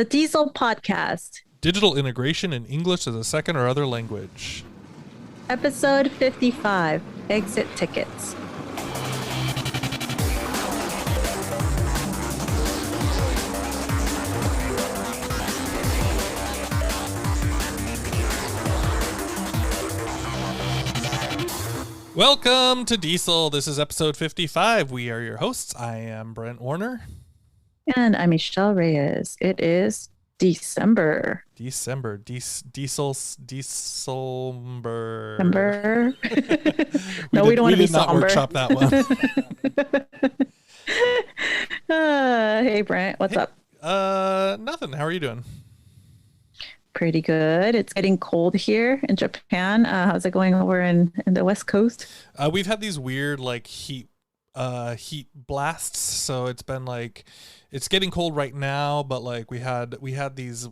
The DIESOL podcast, Digital integration in English as a second or other language. episode 55, exit tickets. Welcome to DIESOL. This is episode 55. We are your hosts. I am Brent Warner. And I'm Michelle Reyes. It is December. December. December. No, we don't want to be did not somber. workshop that one. Hey, Brent, what's up? Nothing. How are you doing? Pretty good. It's getting cold here in Japan. How's it going over in the West Coast? We've had these weird heat blasts. So it's been it's getting cold right now, but we had these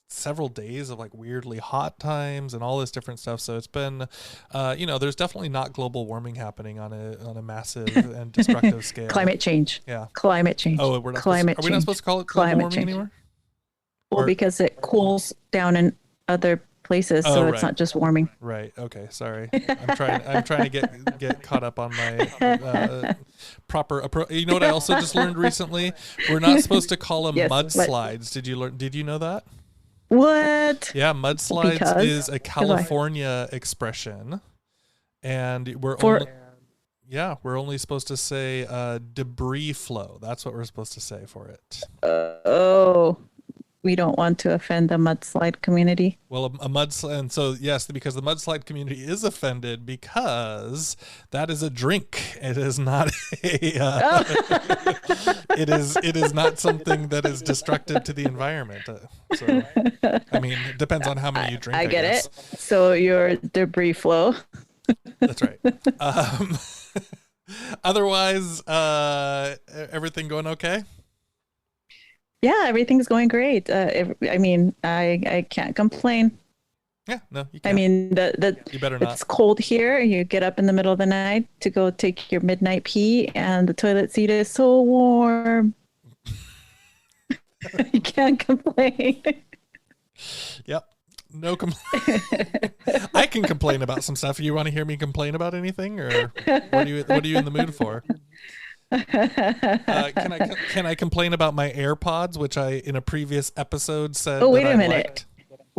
several days of weirdly hot times and all this different stuff. So it's been, there's definitely not global warming happening on a massive and destructive scale. Climate change. Yeah. Climate change. Oh, we're not Climate are we not supposed to call it global warming anymore? Well, because it cools down in other places, so it's not just warming. Right. Okay. Sorry. I'm trying to get caught up on my proper approach. You know what I also just learned recently? We're not supposed to call them mudslides. Did you know that? What? Yeah, mudslides is a California expression, and we're only supposed to say debris flow. That's what we're supposed to say for it. We don't want to offend the mudslide community. Well, a mudslide, and so yes, because the mudslide community is offended because that is a drink. It is not it is not something that is destructive to the environment. So, I mean, it depends on how many you drink. I get it. So your debris flow. That's right. Otherwise, everything going okay? Yeah, everything's going great. I can't complain. Yeah, no, you can't. I mean, you better not. It's cold here. You get up in the middle of the night to go take your midnight pee, and the toilet seat is so warm. You can't complain. Yep. No complaint. I can complain about some stuff. You want to hear me complain about anything, or what are you in the mood for? Can I complain about my AirPods, which I in a previous episode said? Wait a minute.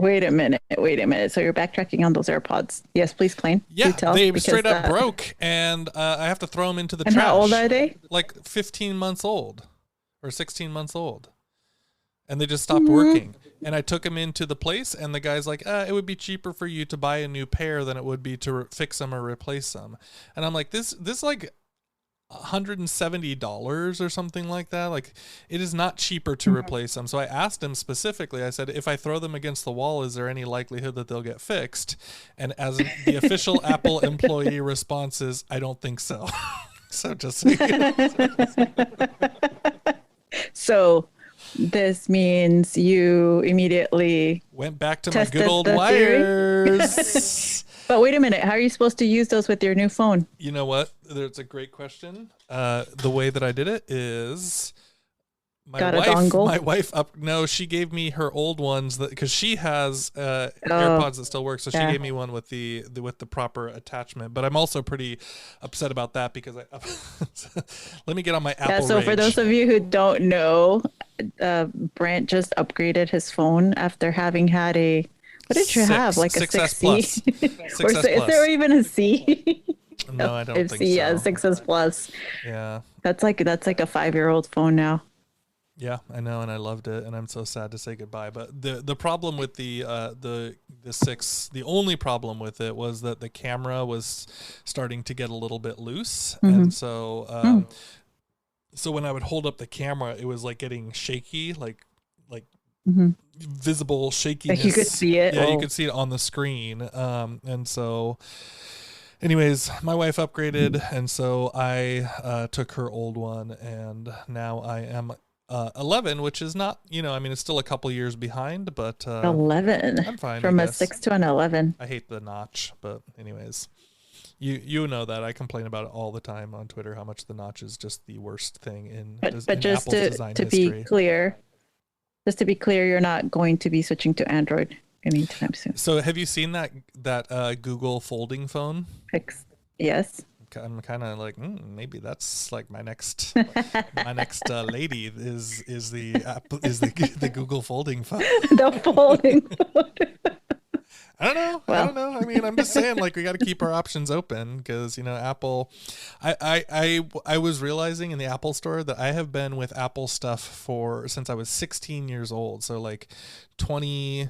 So you're backtracking on those AirPods? Yes, please claim. Yeah, they straight up broke, and I have to throw them into the trash. And how old are they? 15 months old, or 16 months old, and they just stopped working. And I took them into the place, and the guy's like, "It would be cheaper for you to buy a new pair than it would be to fix them or replace them." And I'm like, this $170 or something like that. It is not cheaper to replace them. So I asked him specifically, I said, if I throw them against the wall, is there any likelihood that they'll get fixed? And as the official Apple employee response is, I don't think so. So just so you know. So this means you immediately went back to my good old wires. But wait a minute, how are you supposed to use those with your new phone? You know what? That's a great question. The way that I did it is my wife she gave me her old ones because she has AirPods that still work. So she gave me one with the proper attachment. But I'm also pretty upset about that because let me get on my Apple so rage. For those of you who don't know, Brent just upgraded his phone after having had what did you have? Like a 6C? Is there even a C? No, I don't think so. Yeah, 6S Plus. Yeah. That's like a 5-year-old phone now. Yeah, I know, and I loved it, and I'm so sad to say goodbye. But the problem with the 6, the only problem with it was that the camera was starting to get a little bit loose, and so so when I would hold up the camera, it was getting shaky, visible shakiness. You could see it. Yeah, you could see it on the screen. And so anyways, my wife upgraded, and so I took her old one, and now I am 11, which is not, it's still a couple years behind, but 11. I'm fine. From a 6 to an 11. I hate the notch, but anyways, you know that I complain about it all the time on Twitter, how much the notch is just the worst thing in but just Apple's design to history. be clear, just to be clear, you're not going to be switching to Android anytime soon. So have you seen that Google folding phone? Yes. I'm kind of like, maybe that's like my next lady is the Google folding phone. The folding phone. I don't know. Well. I don't know. I mean, I'm just saying, like, we got to keep our options open because, you know, Apple. I was realizing in the Apple store that I have been with Apple stuff since I was 16 years old. So like 20,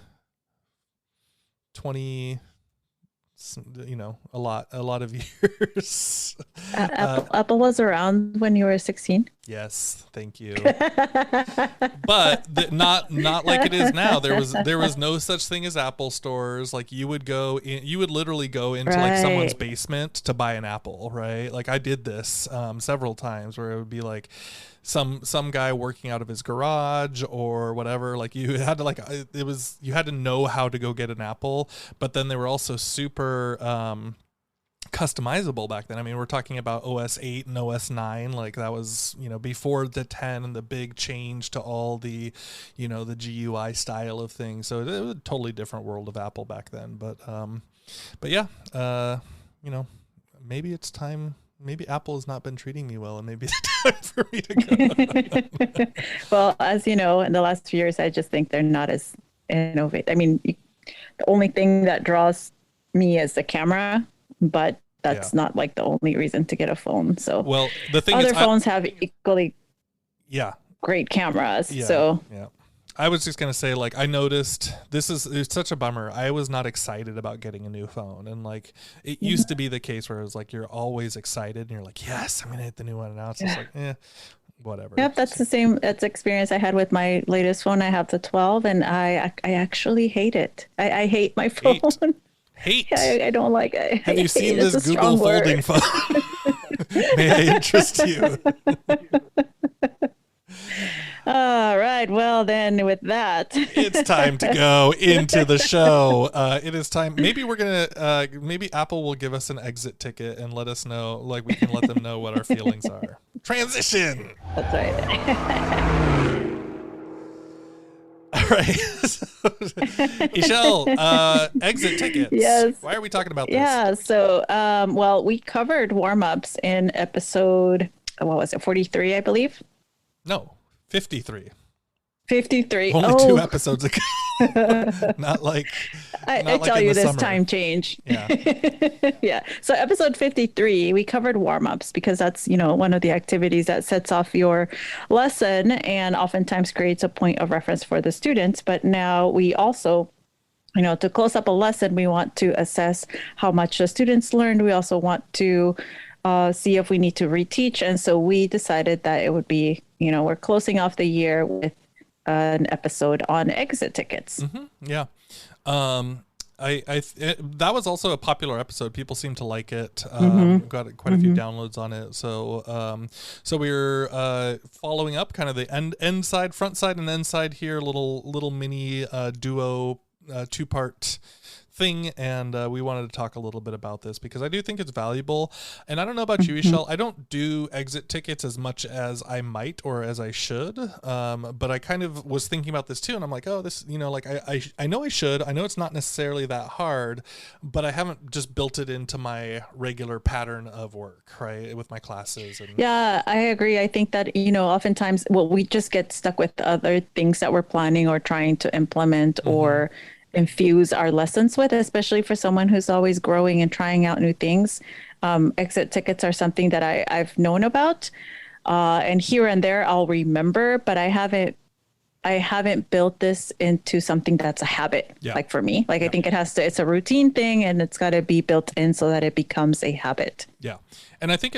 you know, a lot of years. Apple was around when you were 16. Yes, thank you. But not like it is now. There was no such thing as Apple stores. Like you would literally go into like someone's basement to buy an Apple, right? Like I did this several times where it would be like some guy working out of his garage or whatever. Like you had to you had to know how to go get an Apple, but then they were also super customizable back then. I mean, we're talking about OS 8 and OS 9. Like that was, you know, before the 10 and the big change to all the, you know, the GUI style of things. So it was a totally different world of Apple back then. But yeah, you know, maybe it's time. Maybe Apple has not been treating me well, and maybe it's time for me to go. Well, as you know, in the last few years, I just think they're not as innovative. I mean, the only thing that draws me is the camera, but that's not like the only reason to get a phone. So, well, the thing other phones have equally great cameras. Yeah, so yeah. I was just gonna say, like, I noticed it's such a bummer. I was not excited about getting a new phone, and like it used to be the case where it was like you're always excited and you're like, yes, I'm gonna hit the new one, and now it's just like, whatever. Yep, that's the experience I had with my latest phone. I have the 12, and I actually hate it. I hate my phone. Hate. I don't like it. Have you seen this Google folding phone? May I interest you? All right. Well, then with that, it's time to go into the show. It is time. Maybe we're going to, maybe Apple will give us an exit ticket and let us know, like we can let them know what our feelings are. Transition. That's right. All right. Ixchell, exit tickets. Yes. Why are we talking about this? Yeah. So, well, we covered warm-ups in episode, what was it, 43, I believe? No. 53. 53. Only 2 episodes ago. Not like I tell you this summer. Time change. Yeah. Yeah. So episode 53, we covered warm-ups because that's, you know, one of the activities that sets off your lesson and oftentimes creates a point of reference for the students. But now we also, you know, to close up a lesson, we want to assess how much the students learned. We also want to see if we need to reteach. And so we decided that it would be, you know, we're closing off the year with an episode on exit tickets. Mm-hmm. Yeah. That was also a popular episode. People seem to like it. Got quite a few downloads on it. So, so we're following up kind of the end side, front side, and end side here. Little mini duo 2-part thing, and we wanted to talk a little bit about this because I do think it's valuable. And I don't know about you, Ixchell. I don't do exit tickets as much as I might or as I should, but I kind of was thinking about this too, and I'm like, oh, this, you know, like I know I should. I know it's not necessarily that hard, but I haven't just built it into my regular pattern of work, right, with my classes. And yeah, I agree. I think that, you know, oftentimes, well, we just get stuck with other things that we're planning or trying to implement or infuse our lessons with, especially for someone who's always growing and trying out new things. Exit tickets are something that I've known about, and here and there I'll remember, but I haven't built this into something that's a habit. Like for me, like I think it's a routine thing, and it's got to be built in so that it becomes a habit. Yeah. And I think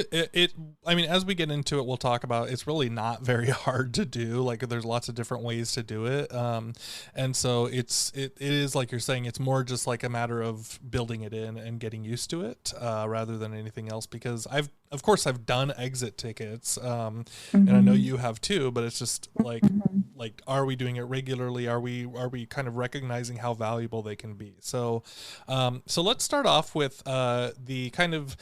I mean, as we get into it, we'll talk about, it's really not very hard to do. Like there's lots of different ways to do it. And so it is like you're saying, it's more just like a matter of building it in and getting used to it, rather than anything else, because of course I've done exit tickets. And I know you have too, but it's just like, are we doing it regularly? Are we kind of recognizing how valuable they can be? So, so let's start off with, the kind of,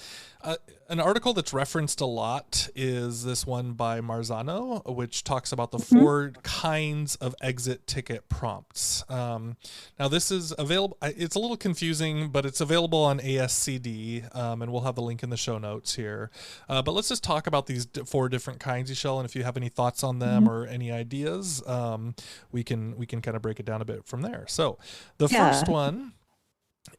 An article that's referenced a lot is this one by Marzano, which talks about the Mm-hmm. 4 kinds of exit ticket prompts. Now, this is available. It's a little confusing, but it's available on ASCD, and we'll have the link in the show notes here. But let's just talk about these 4 different kinds, Ixchell, and if you have any thoughts on them or any ideas, we can kind of break it down a bit from there. So the first one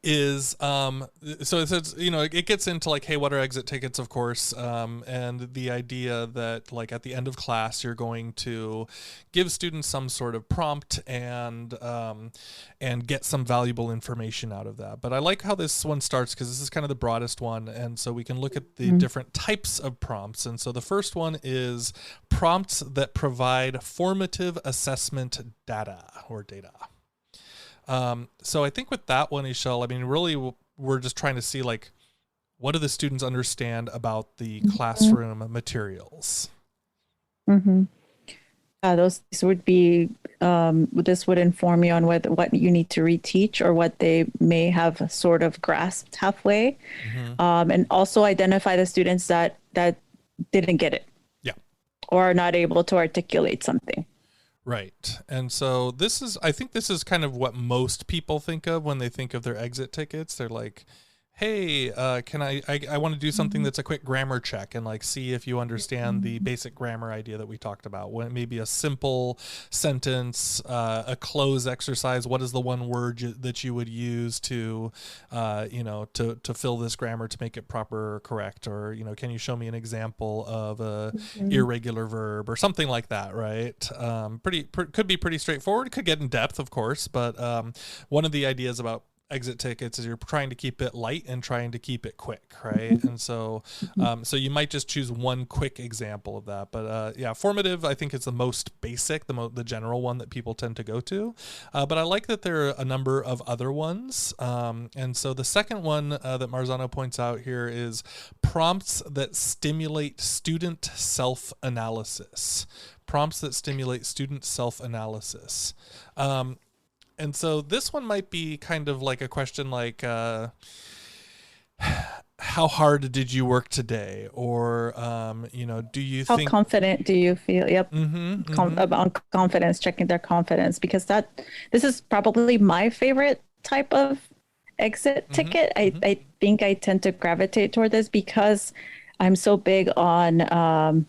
is so it says, it gets into like, hey, what are exit tickets, of course, and the idea that like at the end of class you're going to give students some sort of prompt and get some valuable information out of that. But I like how this one starts because this is kind of the broadest one, and so we can look at the different types of prompts. And so the first one is prompts that provide formative assessment data. So I think with that one, Ixchell, I mean, really, we're just trying to see, like, what do the students understand about the classroom materials? Those would be, this would inform you on what you need to reteach or what they may have sort of grasped halfway. And also identify the students that didn't get it. Yeah. Or are not able to articulate something. Right. And so I think this is kind of what most people think of when they think of their exit tickets. They're like, hey, can I want to do something that's a quick grammar check and like see if you understand the basic grammar idea that we talked about. When it may be a simple sentence, a close exercise. What is the one word that you would use to fill this grammar to make it proper or correct? Or, can you show me an example of a irregular verb or something like that, right? Could be pretty straightforward. Could get in depth, of course, but one of the ideas about exit tickets is you're trying to keep it light and trying to keep it quick, right? And so so you might just choose one quick example of that, but formative I think is the most basic, the general one that people tend to go to, but I like that there are a number of other ones, and so the second one that Marzano points out here is prompts that stimulate student self-analysis. And so this one might be kind of like a question like, how hard did you work today? Or, do you think... How confident do you feel? Yep. About confidence, checking their confidence, because this is probably my favorite type of exit ticket. I think I tend to gravitate toward this because I'm so big on,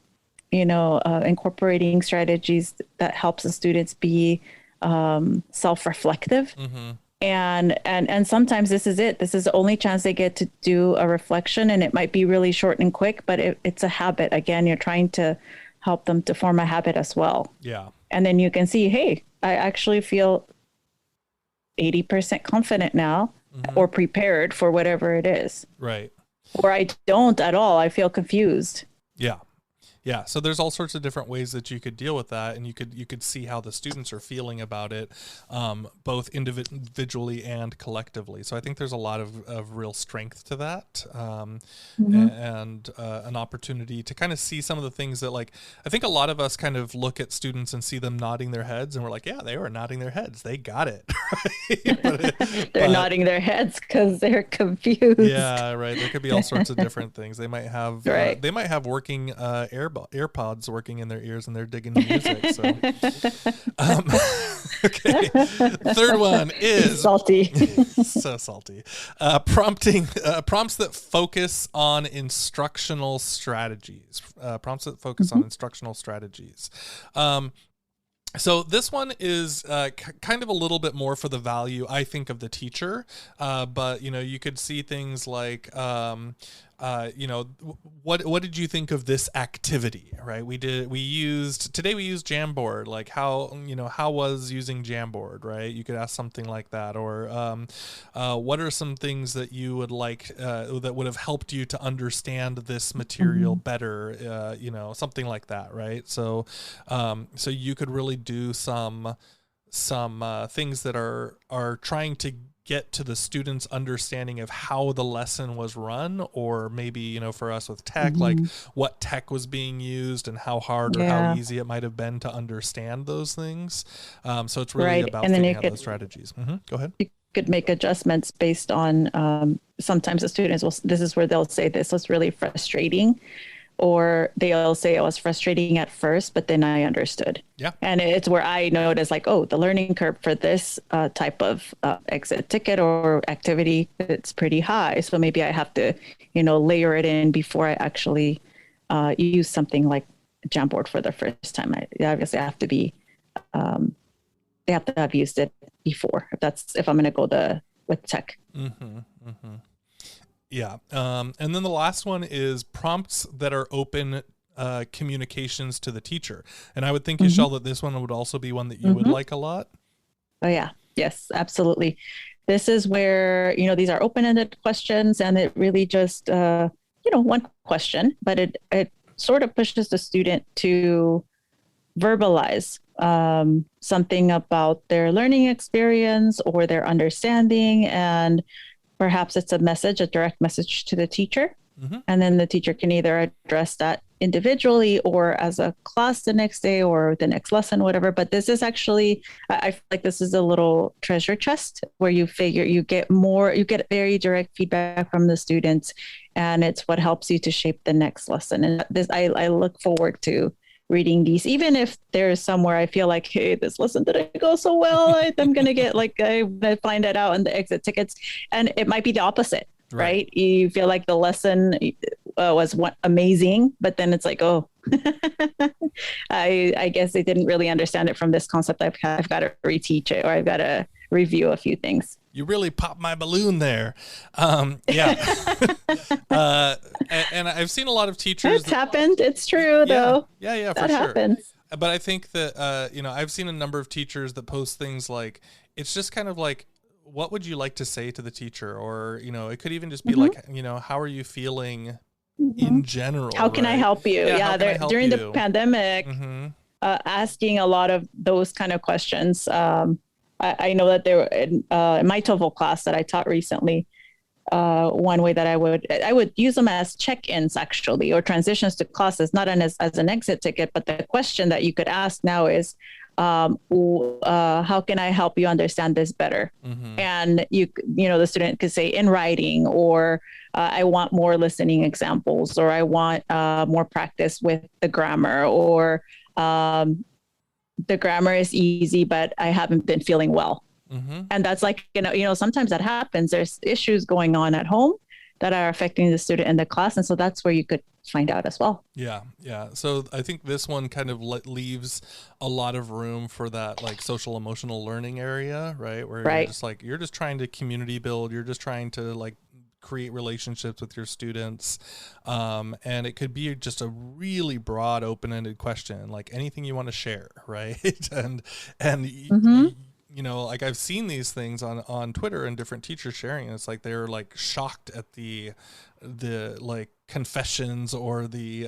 incorporating strategies that helps the students be self-reflective. And sometimes this is the only chance they get to do a reflection, and it might be really short and quick, but it's a habit. Again, you're trying to help them to form a habit as well. Yeah. And then you can see, hey, I actually feel 80% confident now, or prepared for whatever it is. Right. Or I don't at all. I feel confused. Yeah. Yeah, so there's all sorts of different ways that you could deal with that, and you could see how the students are feeling about it, both individually and collectively. So I think there's a lot of real strength to that, and an opportunity to kind of see some of the things that, like, I think a lot of us kind of look at students and see them nodding their heads, and we're like, yeah, they were nodding their heads. They got it. Right? They're nodding their heads because they're confused. Yeah, right. There could be all sorts of different things. They might have working AirPods working in their ears and they're digging the music. So, okay. Third one is salty. So salty. Prompts that focus on instructional strategies. So this one is kind of a little bit more for the value, I think, of the teacher. But you could see things like, what did you think of this activity? Right? We used Jamboard. Like how was using Jamboard? Right? You could ask something like that, or what are some things that you would like that would have helped you to understand this material better? Something like that. Right? So you could really do some things that are trying to get to the student's understanding of how the lesson was run, or maybe, for us with tech, like what tech was being used and how hard or how easy it might have been to understand those things. So it's really about figuring out those strategies. Go ahead. could make adjustments based on sometimes the students will, this is where they'll say this was really frustrating, or they'll say it was frustrating at first, but then I understood. Yeah. And it's where I notice like, oh, the learning curve for this type of exit ticket or activity, it's pretty high. So maybe I have to, layer it in before I actually use something like Jamboard for the first time. I obviously have to be, they have to have used it before if I'm going to go with tech. Mm-hmm, mm-hmm. Yeah. And then the last one is prompts that are open communications to the teacher. And I would think, Ixchell, that this one would also be one that you would like a lot. Oh, yeah. Yes, absolutely. This is where, these are open-ended questions, and it really just, one question, but it sort of pushes the student to verbalize something about their learning experience or their understanding. And perhaps it's a direct message to the teacher. Mm-hmm. And then the teacher can either address that individually or as a class the next day or the next lesson, whatever. But this is actually, I feel like this is a little treasure chest where you get very direct feedback from the students, and it's what helps you to shape the next lesson. And this, I look forward to reading these, even if there's somewhere I feel like, hey, this lesson didn't go so well. I'm going to get I find that out in the exit tickets, and it might be the opposite, right? You feel like the lesson was amazing, but then it's like, oh, I guess they didn't really understand it from this concept. I've got to reteach it, or I've got to review a few things. You really popped my balloon there. Yeah. And I've seen a lot of teachers. It's happened. It's true, though. Yeah, for that sure. Happens. But I think that, I've seen a number of teachers that post things like, it's just kind of like, what would you like to say to the teacher? Or, it could even just be like, how are you feeling in general? How can I help you? Yeah, during the pandemic, asking a lot of those kind of questions. I know that there in my TOEFL class that I taught recently, one way that I would use them as check-ins actually, or transitions to classes, not as an exit ticket, but the question that you could ask now is, how can I help you understand this better? Mm-hmm. And the student could say in writing, or I want more listening examples, or I want more practice with the grammar, or the grammar is easy, but I haven't been feeling well. Mm-hmm. And that's like, sometimes that happens. There's issues going on at home that are affecting the student in the class. And so that's where you could find out as well. Yeah. So I think this one kind of leaves a lot of room for that like social emotional learning area, right? Where you're just trying to community build. You're just trying to like create relationships with your students. And it could be just a really broad, open-ended question, like anything you want to share. Right. and like I've seen these things on Twitter and different teachers sharing, and it's like they're like shocked at the like confessions or the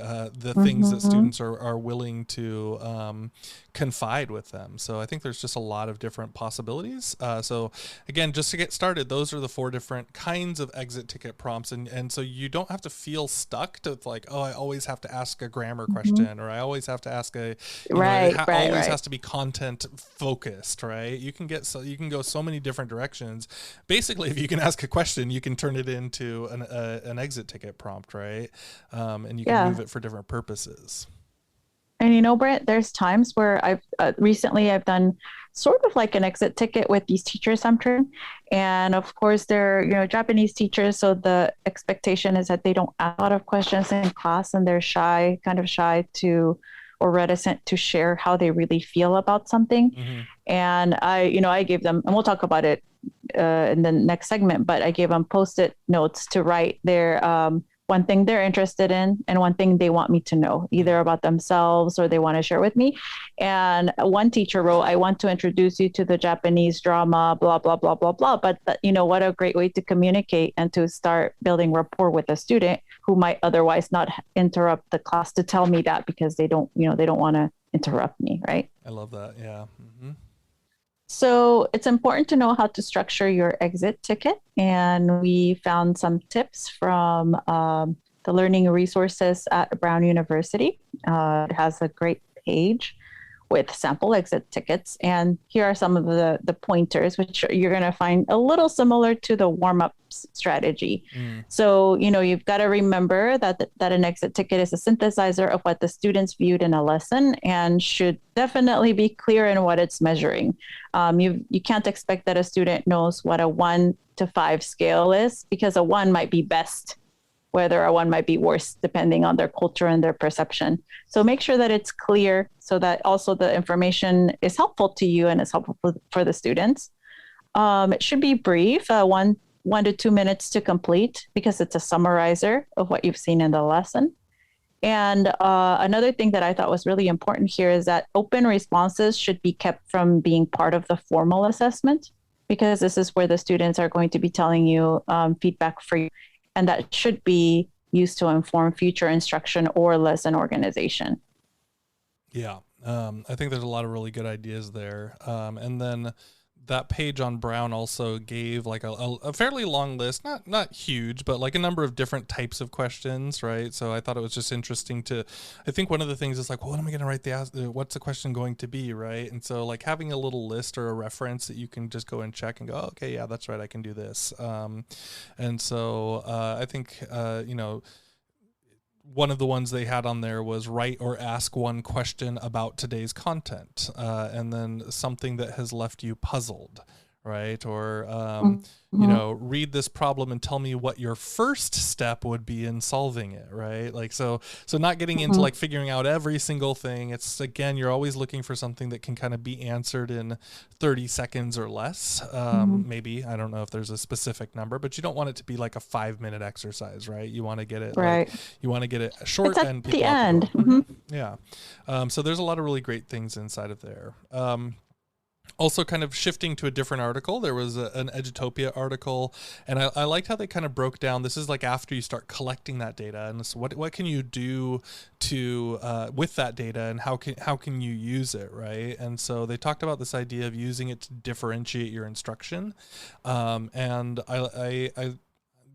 things that students are willing to confide with them. So I think there's just a lot of different possibilities. So again, just to get started, those are the 4 different kinds of exit ticket prompts. And so you don't have to feel stuck to like, oh, I always have to ask a grammar question, or I always have to ask always has to be content focused, right? You can go so many different directions. Basically, if you can ask a question, you can turn it into an exit ticket prompt, right? And you can move it for different purposes. And Brent, there's times where I've recently done sort of like an exit ticket with these teachers I'm training, and of course they're Japanese teachers, so the expectation is that they don't ask a lot of questions in class, and they're kind of shy to or reticent to share how they really feel about something. Mm-hmm. And I gave them, and we'll talk about it in the next segment, but I gave them Post-it notes to write their one thing they're interested in and one thing they want me to know, either about themselves or they want to share with me. And one teacher wrote, I want to introduce you to the Japanese drama, blah, blah, blah, blah, blah. But what a great way to communicate and to start building rapport with a student who might otherwise not interrupt the class to tell me that, because they don't want to interrupt me. Right. I love that. Yeah. Mm-hmm. So it's important to know how to structure your exit ticket. And we found some tips from the learning resources at Brown University. It has a great page with sample exit tickets. And here are some of the pointers, which you're going to find a little similar to the warm-up strategy. So, you've got to remember that an exit ticket is a synthesizer of what the students viewed in a lesson and should definitely be clear in what it's measuring. You can't expect that a student knows what a 1 to 5 scale is, because a 1 might be best, whether a 1 might be worse, depending on their culture and their perception. So make sure that it's clear, so that also the information is helpful to you and is helpful for the students. It should be brief, 1 to 2 minutes to complete, because it's a summarizer of what you've seen in the lesson. And another thing that I thought was really important here is that open responses should be kept from being part of the formal assessment, because this is where the students are going to be telling you feedback for you. And that should be used to inform future instruction or lesson organization. Yeah, I think there's a lot of really good ideas there. And then that page on Brown also gave like a fairly long list, not huge, but like a number of different types of questions, right? So I thought it was just interesting I think one of the things is like, well, what am I going to write what's the question going to be, right? And so like having a little list or a reference that you can just go and check and go, oh, okay, yeah, that's right, I can do this. And so I think, one of the ones they had on there was write or ask one question about today's content, and then something that has left you puzzled, right? Or, read this problem and tell me what your first step would be in solving it, right? Like, so not getting into like figuring out every single thing. It's, again, you're always looking for something that can kind of be answered in 30 seconds or less. Maybe, I don't know if there's a specific number, but you don't want it to be like a 5-minute exercise, right? You want to get it, right. You want to get it short it's at and the end. Yeah. So there's a lot of really great things inside of there. Also, kind of shifting to a different article, there was an Edutopia article, and I liked how they kind of broke down. This is like after you start collecting that data, and this, what can you do to with that data, and how can you use it, right? And so they talked about this idea of using it to differentiate your instruction, and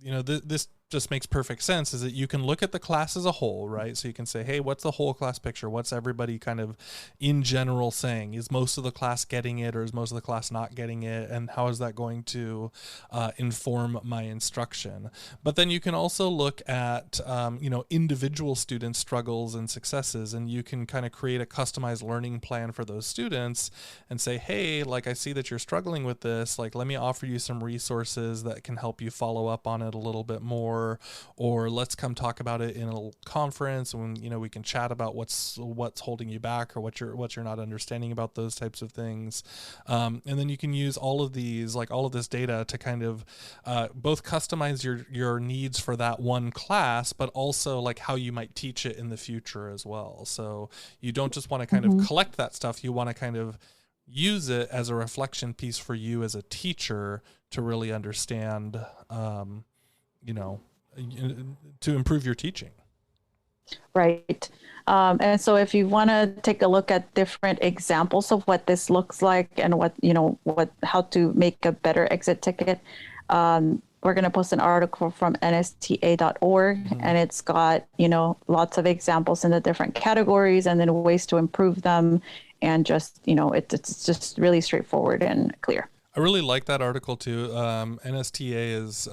this just makes perfect sense, is that you can look at the class as a whole, right? So you can say, hey, what's the whole class picture? What's everybody kind of in general saying? Is most of the class getting it, or is most of the class not getting it? And how is that going to inform my instruction? But then you can also look at, individual student struggles and successes, and you can kind of create a customized learning plan for those students and say, hey, like, I see that you're struggling with this. Like, let me offer you some resources that can help you follow up on it a little bit more. Or let's come talk about it in a conference when we can chat about what's holding you back, or what you're not understanding about those types of things. And then you can use all of this data to kind of both customize your needs for that one class, but also like how you might teach it in the future as well. So you don't just want to kind of collect that stuff. You want to kind of use it as a reflection piece for you as a teacher to really understand, to improve your teaching. Right. And so if you want to take a look at different examples of what this looks like and how to make a better exit ticket, we're going to post an article from nsta.org, and it's got, lots of examples in the different categories and then ways to improve them. And just, it's just really straightforward and clear. I really like that article too. NSTA is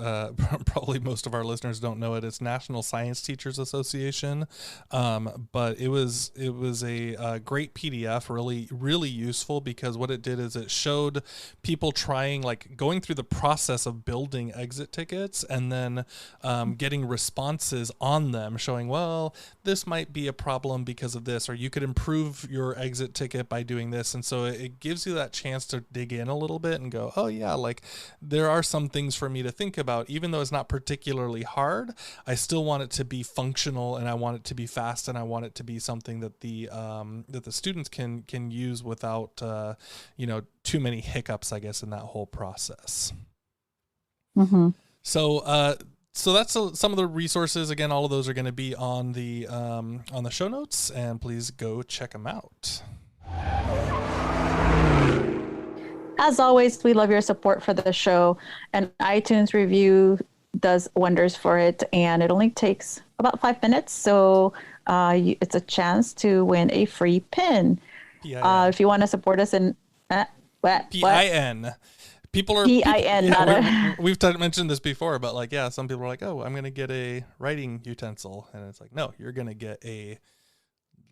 probably most of our listeners don't know it. It's National Science Teachers Association, but it was a great PDF, really really useful, because what it did is it showed people going through the process of building exit tickets, and then getting responses on them, showing, well, this might be a problem because of this, or you could improve your exit ticket by doing this. And so it gives you that chance to dig in a little bit and go, oh yeah, like there are some things for me to think about. Even though it's not particularly hard, I still want it to be functional, and I want it to be fast, and I want it to be something that the students can use without too many hiccups, I guess, in that whole process. So that's some of the resources. Again, all of those are going to be on the show notes, and please go check them out. As always, we love your support for the show. An iTunes review does wonders for it, and it only takes about 5 minutes. So it's a chance to win a free pin. PIN. If you want to support us in PIN. People are PIN, yeah, we've mentioned this before, but like, yeah, some people are like, oh, I'm going to get a writing utensil. And it's like, no, you're going to get a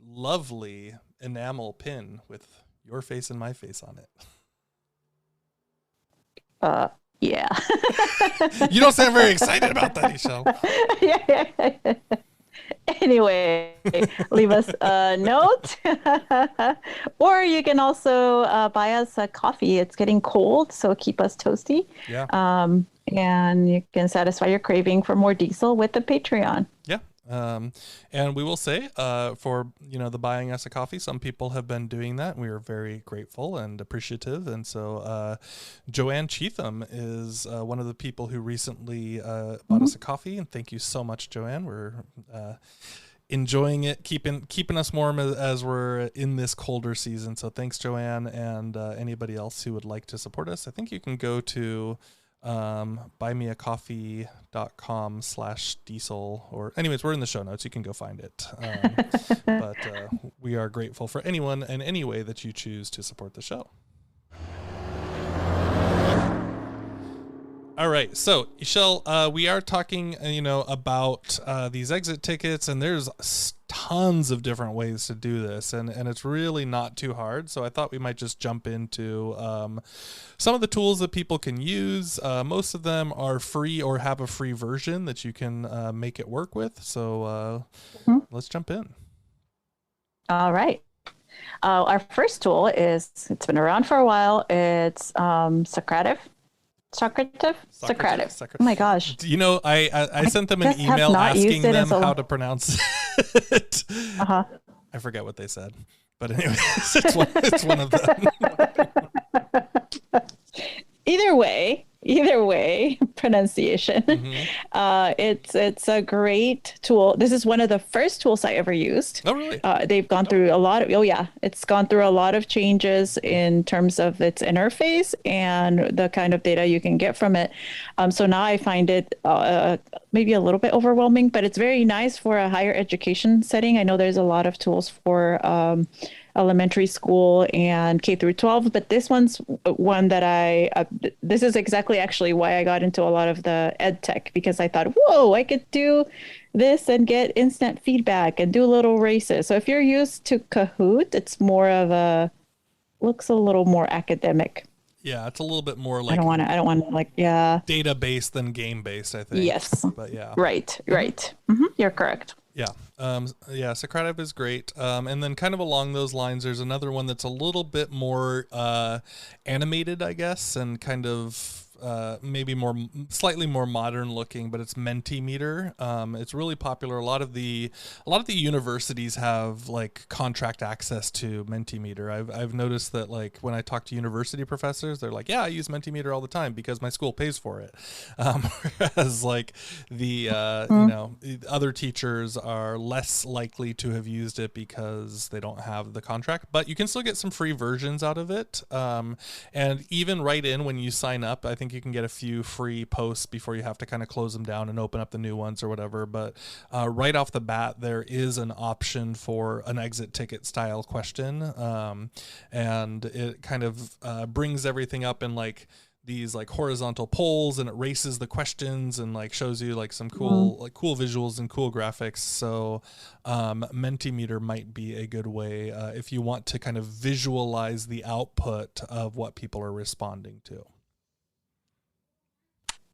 lovely enamel pin with your face and my face on it. Yeah. You don't sound very excited about that, Ixchell. Yeah. Anyway, leave us a note. Or you can also buy us a coffee. It's getting cold, so keep us toasty. Yeah. And you can satisfy your craving for more diesel with the Patreon. Yeah. And we will say, for, the buying us a coffee, some people have been doing that. We are very grateful and appreciative. And so, Joanne Cheatham is, one of the people who recently, bought us a coffee, and thank you so much, Joanne. We're, enjoying it, keeping us warm as we're in this colder season. So thanks, Joanne, and, anybody else who would like to support us. I think you can go to, buymeacoffee.com/diesel, or anyways, we're in the show notes. You can go find it. But we are grateful for anyone and any way that you choose to support the show. All right. So, Ixchell, we are talking, about these exit tickets, and there's tons of different ways to do this, and it's really not too hard. So I thought we might just jump into some of the tools that people can use. Most of them are free or have a free version that you can make it work with. So let's jump in. All right. Our first tool it's been around for a while. It's Socrative. Oh my gosh. I sent them an email asking them how to pronounce it. I forget what they said, but anyways, it's one of them. Either way, pronunciation. It's a great tool. This is one of the first tools I ever used. Oh, really? They've gone through a lot of, it's gone through a lot of changes in terms of its interface and the kind of data you can get from it. So now I find it maybe a little bit overwhelming, but it's very nice for a higher education setting. I know there's a lot of tools for elementary school and K through 12, but this one's one that this is exactly actually why I got into a lot of the Edtech, because I thought, whoa, I could do this and get instant feedback and do little races. So if you're used to Kahoot, it's more looks a little more academic. Yeah, it's a little bit more like I don't want to data-based than game-based, I think. Yes. But yeah. Right. You're correct. Yeah. Socrative is great. And then kind of along those lines, there's another one that's a little bit more animated, I guess, and kind of maybe slightly more modern looking, but it's Mentimeter. It's really popular. A lot of the universities have like contract access to Mentimeter. I've noticed that, like, when I talk to university professors, they're like, yeah, I use Mentimeter all the time because my school pays for it. Whereas like the other teachers are less likely to have used it because they don't have the contract, but you can still get some free versions out of it. And even right in when you sign up, I think you can get a few free posts before you have to kind of close them down and open up the new ones or whatever. But right off the bat, there is an option for an exit ticket style question. And it kind of brings everything up in like these like horizontal polls, and it races the questions and like shows you like some cool visuals and cool graphics. So Mentimeter might be a good way if you want to kind of visualize the output of what people are responding to.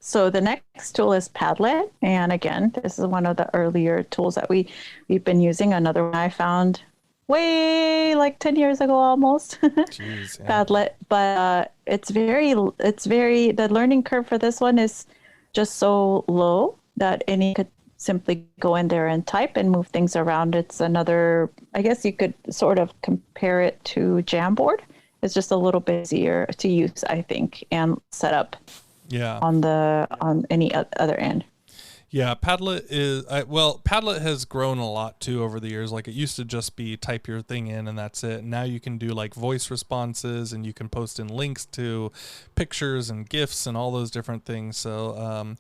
So the next tool is Padlet. And again, this is one of the earlier tools that we've been using. Another one I found way like 10 years ago almost. Jeez, yeah. Padlet. But the learning curve for this one is just so low that any could simply go in there and type and move things around. It's another, I guess you could sort of compare it to Jamboard. It's just a little bit easier to use, I think, and set up. Yeah. On any other end. Yeah, Padlet Padlet has grown a lot too over the years. Like, it used to just be type your thing in and that's it. Now you can do like voice responses, and you can post in links to pictures and GIFs and all those different things. So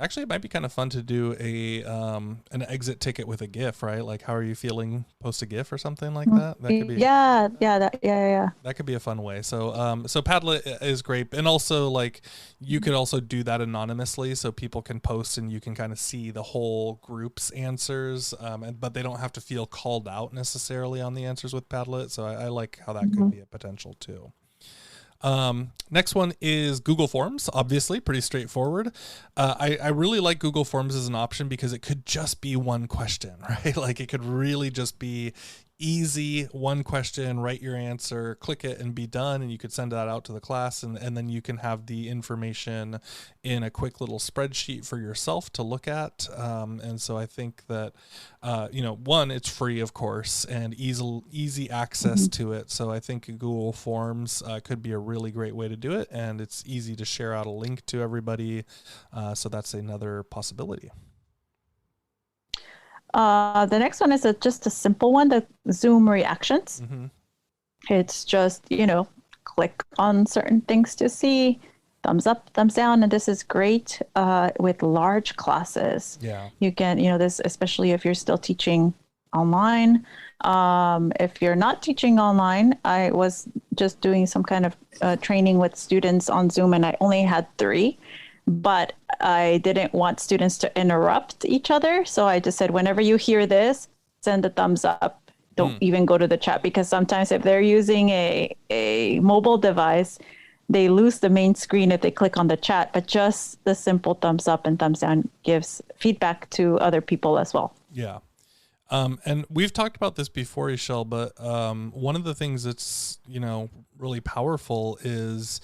actually it might be kind of fun to do an exit ticket with a GIF, right? Like, how are you feeling? Post a GIF or something like that. That could be that could be a fun way. So Padlet is great, and also like you could also do that anonymously, so people can post and you can kind of see the whole group's answers, but they don't have to feel called out necessarily on the answers with Padlet. So I like how that could be a potential too. Next one is Google Forms. Obviously pretty straightforward. I really like Google Forms as an option because it could just be one question, right? Like, it could really just be easy, one question, write your answer, click it, and be done. And you could send that out to the class, and then you can have the information in a quick little spreadsheet for yourself to look at. And so I think that, one, it's free, of course, and easy access to it. So I think Google Forms could be a really great way to do it, and it's easy to share out a link to everybody. So that's another possibility. The next one is just a simple one, the Zoom reactions. It's just, click on certain things to see, thumbs up, thumbs down. And this is great with large classes. Yeah. You can, this, especially if you're still teaching online. If you're not teaching online, I was just doing some kind of training with students on Zoom, and I only had 3. But I didn't want students to interrupt each other. So I just said, whenever you hear this, send a thumbs up. Don't even go to the chat, because sometimes if they're using a mobile device, they lose the main screen if they click on the chat. But just the simple thumbs up and thumbs down gives feedback to other people as well. Yeah. And we've talked about this before, Ixchell, but one of the things that's, really powerful is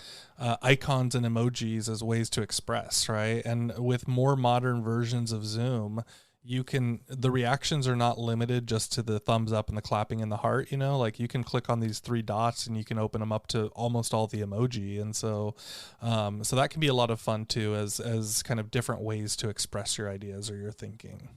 icons and emojis as ways to express, right? And with more modern versions of Zoom, the reactions are not limited just to the thumbs up and the clapping and the heart, like you can click on these 3 dots and you can open them up to almost all the emoji. And so that can be a lot of fun too, as kind of different ways to express your ideas or your thinking.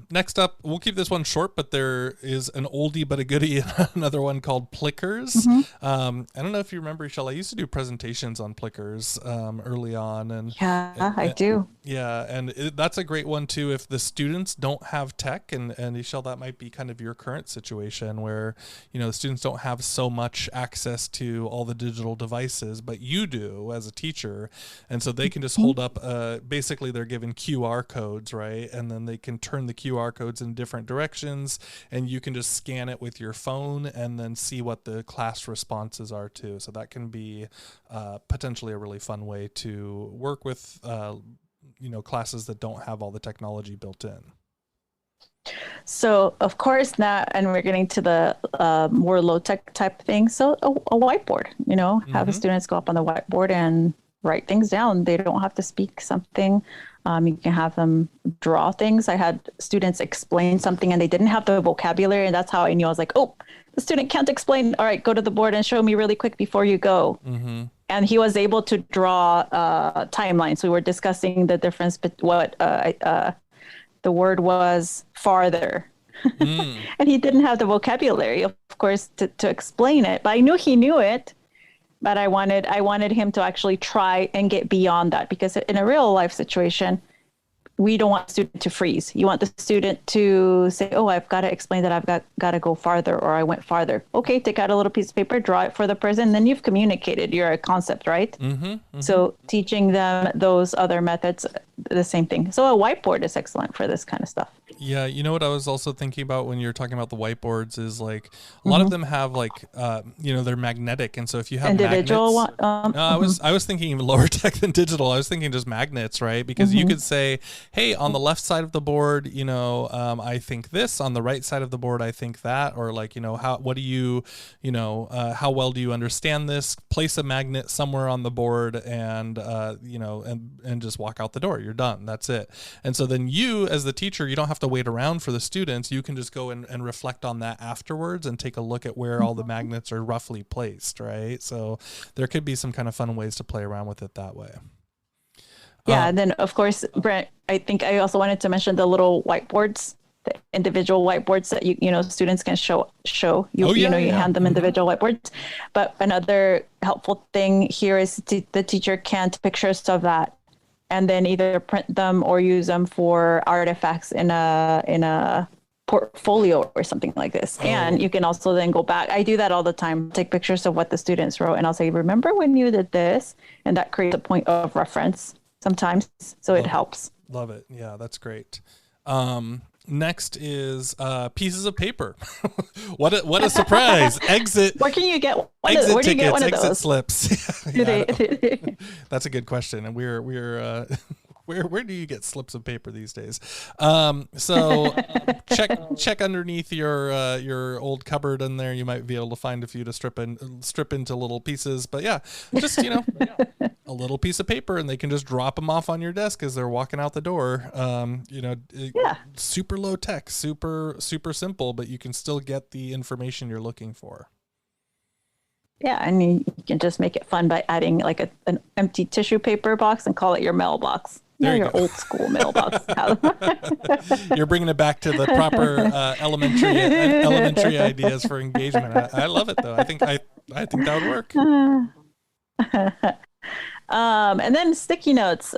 Next up, we'll keep this one short, but there is an oldie but a goodie, another one called Plickers. I don't know if you remember, Ixchell, I used to do presentations on Plickers early on. I do. Yeah, and that's a great one too if the students don't have tech, and Ixchell, that might be kind of your current situation where, the students don't have so much access to all the digital devices, but you do as a teacher, and so they can just hold up, basically they're given QR codes, right? And then they can turn the QR codes in different directions, and you can just scan it with your phone and then see what the class responses are too. So that can be potentially a really fun way to work with classes that don't have all the technology built in. So of course now, and we're getting to the more low tech type thing. So a whiteboard, have the students go up on the whiteboard and write things down. They don't have to speak something. You can have them draw things. I had students explain something and they didn't have the vocabulary, and that's how I knew. I was like, oh, the student can't explain. All right, go to the board and show me really quick before you go. And he was able to draw timelines. We were discussing the difference between the word was farther. And he didn't have the vocabulary, of course, to explain it, but I knew he knew it. But I wanted him to actually try and get beyond that, because in a real life situation, we don't want the student to freeze. You want the student to say, oh, I've got to explain that I've got to go farther, or I went farther. Okay, take out a little piece of paper, draw it for the person, and then you've communicated your concept, right? So teaching them those other methods, the same thing. So a whiteboard is excellent for this kind of stuff. Yeah, you know what I was also thinking about when you're talking about the whiteboards is like a lot of them have like they're magnetic, and so if you have individual magnets, I was thinking even lower tech than digital. I was thinking just magnets, right? Because you could say, hey, on the left side of the board, I think this. On the right side of the board, I think that. Or like, how well do you understand this? Place a magnet somewhere on the board, and and just walk out the door. You're done. That's it. And so then you, as the teacher, you don't have to wait around for the students. You can just go and reflect on that afterwards and take a look at where all the magnets are roughly placed, right? So there could be some kind of fun ways to play around with it that way. Yeah. And then of course, Brent, I think I also wanted to mention the little whiteboards, the individual whiteboards that students can show you hand them individual whiteboards. But another helpful thing here is the teacher can take pictures of that and then either print them or use them for artifacts in a portfolio or something like this. And you can also then go back. I do that all the time, take pictures of what the students wrote, and I'll say, remember when you did this? And that creates a point of reference sometimes, so it helps. Love it. Yeah, that's great. Next is pieces of paper. What a surprise! Exit. Where can you get one of those? Exit slips. That's a good question, and we're where do you get slips of paper these days? So check underneath your old cupboard in there. You might be able to find a few to strip into little pieces. But yeah, just a little piece of paper, and they can just drop them off on your desk as they're walking out the door. Super low tech, super simple, but you can still get the information you're looking for. Yeah, and you can just make it fun by adding like an empty tissue paper box and call it your mailbox. Your old school mailbox. You're bringing it back to the proper elementary ideas for engagement. I love it though. I think that would work. And then sticky notes.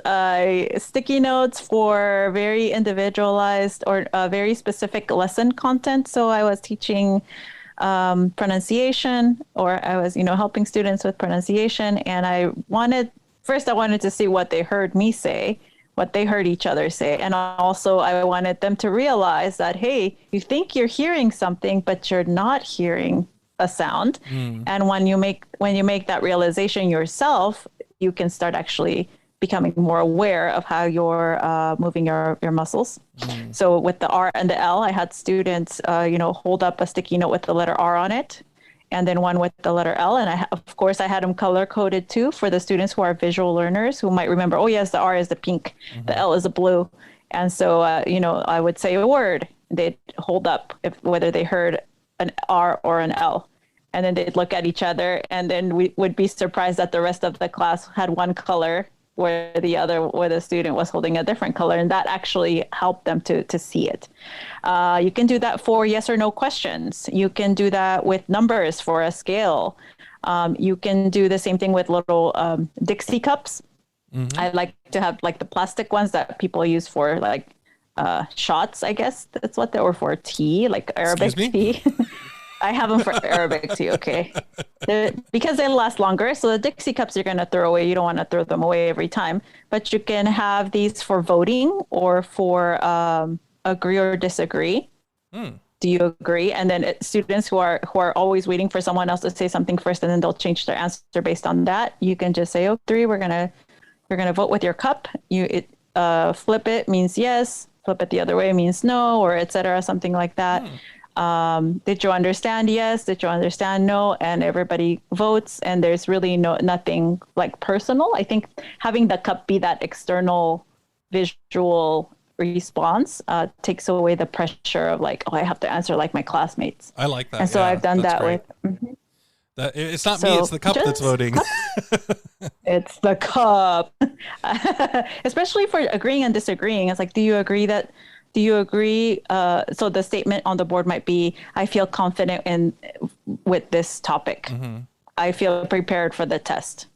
Sticky notes for very individualized or very specific lesson content. So I was teaching pronunciation, or I was helping students with pronunciation, and I wanted to see what they heard me say, what they heard each other say. And also I wanted them to realize that, hey, you think you're hearing something, but you're not hearing a sound. And when you make that realization yourself, you can start actually becoming more aware of how you're moving your muscles. So with the R and the L, I had students, hold up a sticky note with the letter R on it, and then one with the letter L. And I had them color coded too for the students who are visual learners who might remember, oh yes, the R is the pink, the L is the blue. And so, I would say a word, they'd hold up whether they heard an R or an L. And then they'd look at each other, and then we would be surprised that the rest of the class had one color where the student was holding a different color. And that actually helped them to see it. You can do that for yes or no questions. You can do that with numbers for a scale. You can do the same thing with little Dixie cups. I like to have like the plastic ones that people use for like shots, I guess that's what or for tea, like Arabic tea. I have them for Arabic tea, okay? Because they last longer. So the Dixie cups you're going to throw away. You don't want to throw them away every time. But you can have these for voting or for agree or disagree. Do you agree? And then students who are always waiting for someone else to say something first, and then they'll change their answer based on that. You can just say, three, we're gonna vote with your cup. Flip it means yes. Flip it the other way means no, or etc. Something like that. Did you understand? Yes. Did you understand? No. And everybody votes, and there's really nothing like personal. I think having the cup be that external visual response takes away the pressure of like, I have to answer like my classmates. I like that. And so I've done that great. with. It's not me, it's the cup that's voting. It's the cup. Especially for agreeing and disagreeing. It's like, do you agree? So the statement on the board might be, I feel confident with this topic. I feel prepared for the test.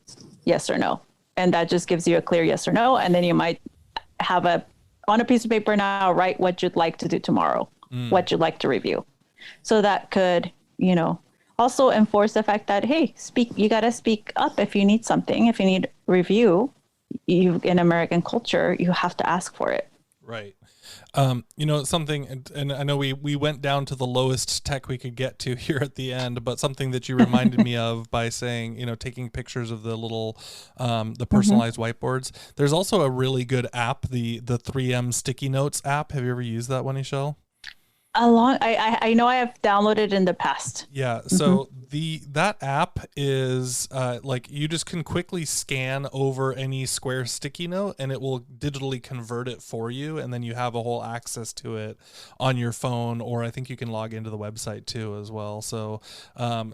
Yes or no. And that just gives you a clear yes or no. And then you might have on a piece of paper now, write what you'd like to do tomorrow, what you'd like to review. So that could, also enforce the fact that, hey, you got to speak up if you need something. If you need review, in American culture, you have to ask for it. Right. Something, and I know we went down to the lowest tech we could get to here at the end, but something that you reminded me of by saying, taking pictures of the little, the personalized whiteboards. There's also a really good app, the 3M Sticky Notes app. Have you ever used that one, Ixchell? I know I have downloaded in the past. Yeah, Mm-hmm. so that app is like you just can quickly scan over any square sticky note and it will digitally convert it for you, and then you have a whole access to it on your phone, or I think you can log into the website too as well. So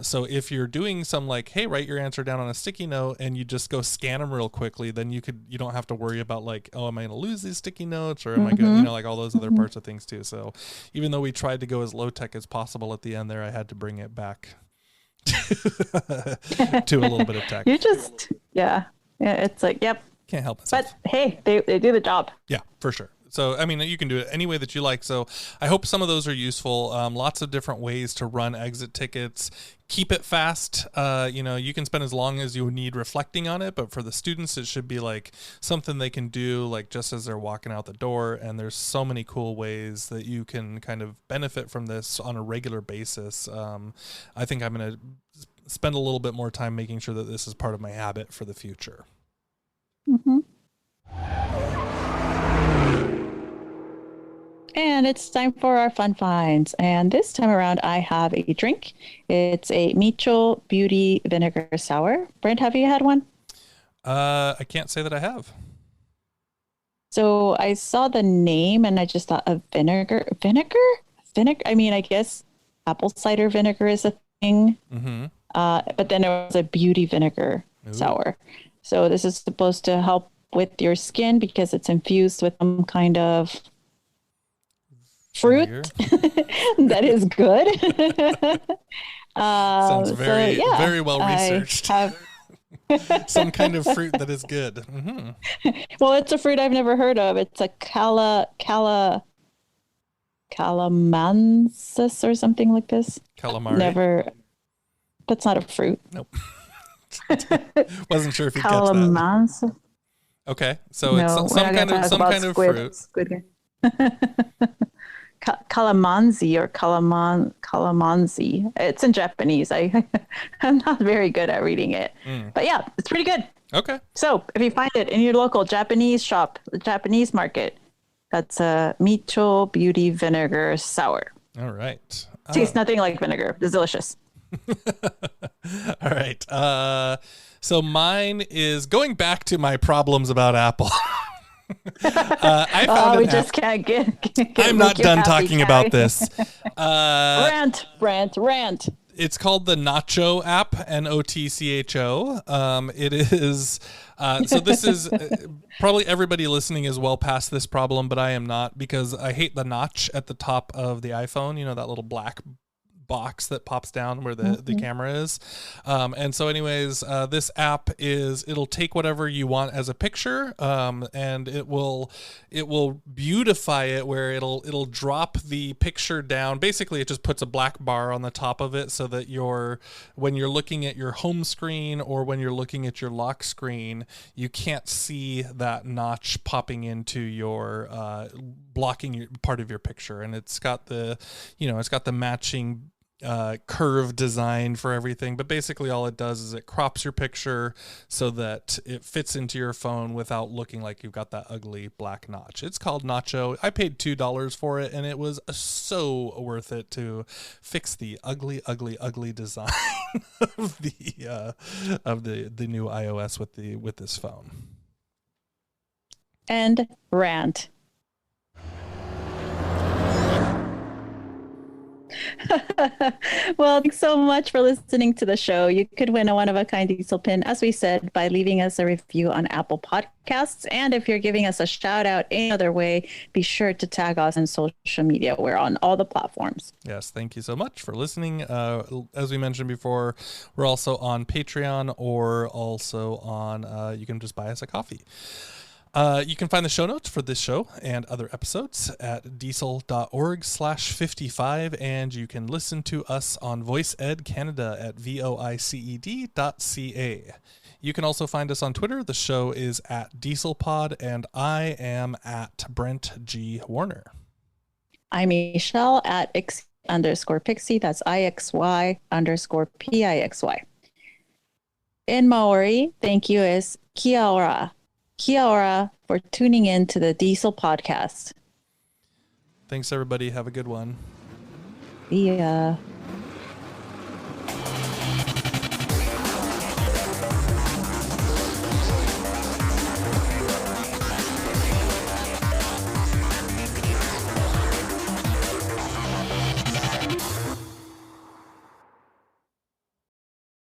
so if you're doing some like, hey, write your answer down on a sticky note, and you just go scan them real quickly, then you don't have to worry about like, oh, am I going to lose these sticky notes, or am I going to, like all those other parts of things too. So even though we tried to go as low tech as possible at the end there, I had to bring it back to a little bit of tech. You just, yeah, it's like, yep. Can't help myself. But hey, they do the job. Yeah, for sure. So, I mean, you can do it any way that you like. So I hope some of those are useful. Lots of different ways to run exit tickets. Keep it fast. You can spend as long as you need reflecting on it, but for the students, it should be like something they can do like just as they're walking out the door. And there's so many cool ways that you can kind of benefit from this on a regular basis. I think I'm going to spend a little bit more time making sure that this is part of my habit for the future. Mm-hmm. And it's time for our fun finds. And this time around, I have a drink. It's a Ixchell Beauty Vinegar Sour. Brent, have you had one? I can't say that I have. So I saw the name and I just thought of vinegar. Vinegar? I mean, I guess apple cider vinegar is a thing. Mm-hmm. But then there was a beauty vinegar sour. So this is supposed to help with your skin because it's infused with some kind of fruit that is good. Sounds very well researched. Some kind of fruit that is good. Mm-hmm. Well, it's a fruit I've never heard of. It's a calamansis or something like this. Calamari. Never. That's not a fruit. Nope. Wasn't sure if you catch that. Okay, so it's some kind of fruit. Calamansi or calamansi. It's in Japanese. I'm not very good at reading it. But yeah, it's pretty good. Okay. So if you find it in your local Japanese shop, the Japanese market, that's a Ixchell Beauty Vinegar Sour. All right. Tastes nothing like vinegar. It's delicious. All right. So mine is going back to my problems about Apple. I found we just can't get I'm not done talking about this. Rant. It's called the Nacho app, Notcho. It is, so this is probably everybody listening is well past this problem, but I am not, because I hate the notch at the top of the iPhone, that little black box that pops down where the camera is. And so anyways, this app it'll take whatever you want as a picture, and it will beautify it where it'll drop the picture down. Basically, it just puts a black bar on the top of it so that when you're looking at your home screen or when you're looking at your lock screen, you can't see that notch popping into your blocking your part of your picture. And it's got the matching curve design for everything, but basically all it does is it crops your picture so that it fits into your phone without looking like you've got that ugly black notch. It's called Nacho. I paid $2 for it, and it was so worth it to fix the ugly design of the new iOS with this phone. And rant. Well, thanks so much for listening to the show. You could win a one-of-a-kind diesel pin, as we said, by leaving us a review on Apple Podcasts. And if you're giving us a shout out any other way, be sure to tag us on social media. We're on all the platforms. Yes, thank you so much for listening. As we mentioned before, we're also on Patreon, or also on, you can just buy us a coffee. You can find the show notes for this show and other episodes at diesel.org/55, and you can listen to us on Voice Ed Canada at voiced.ca. You can also find us on Twitter. The show is at DieselPod, and I am at Brent G. Warner. I'm Michelle at _Pixie. That's IXY_PIXY. In Maori, thank you is kia ora. Kia ora for tuning in to the Diesel podcast. Thanks, everybody. Have a good one. See ya.